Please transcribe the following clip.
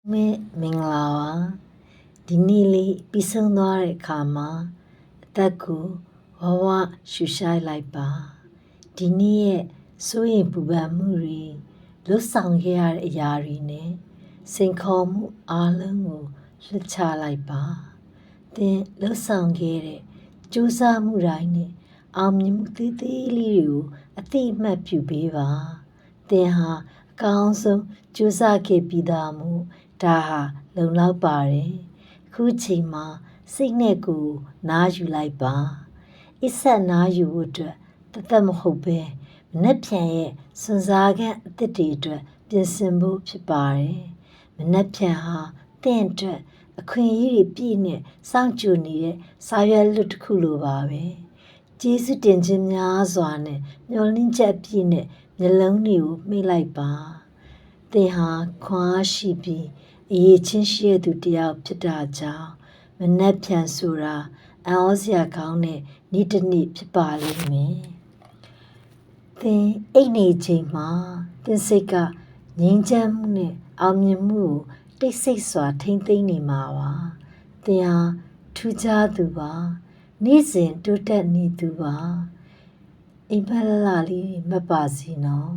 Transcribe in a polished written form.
Minglawa Dinili Pisonore Kama Taku Wawa Shushai Laipa Dinie Sui Bubamuri Lusang Yarine Sinkomu Alangu Lucha Laipa Then Lusang Gere Jusa Muraine Amnimuti Liu Ati Mapu Biva Then ha Council Jusa Kepidamu Daha လုံလောက်ပါတယ်ခုချိန်မှာစိတ်နဲ့ကိုနားယူလိုက်ပါအစ်ဆက်နားယူဖို့အတွက်တသက်မဟုတ်ပဲမနှက်ပြန်ရဲ့စွန်စားခန့်အသစ်တွေအတွက်ပြင်ဆင်ဖို့ဖြစ်ပါတယ်မနှက်ပြန်ဟာတင့်အတွက်အခွင့်အရေးတွေပြည့်နဲ့စောင့်ကြိုနေတဲ့စာရွက်လွတ်တစ်ခုလိုပါပဲကျေးဇူးတင်ခြင်းများစွာနဲ့မျှော်လင့်ချက်ပြည့်နဲ့မျက်လုံးတွေကိုမှိတ်လိုက်ပါသင်ဟာခွန်အားရှိပြီးအရေးချင်းရှိတဲ့သူတယောက်ဖြစ်တာကြောင့်မနှက်ပြန်ဆိုတာအံ့ဩစရာကောင်းတဲ့နေ့တစ်နေ့ဖြစ်ပါလိမ့်မယ်သင်အိတ်နေချိန်မှာသင်စိတ်ကငြိမ်းချမ်းမှုနဲ့အောင်မြင်မှုကိုတိတ်ဆိတ်စွာထိမ့်သိမ့်နေမှာပါသင်ဟာထူးခြားသူပါနေ့စဉ်တိုးတက်နေသူပါအိမ်မက်လာလေးမှတ်ပါစီနော်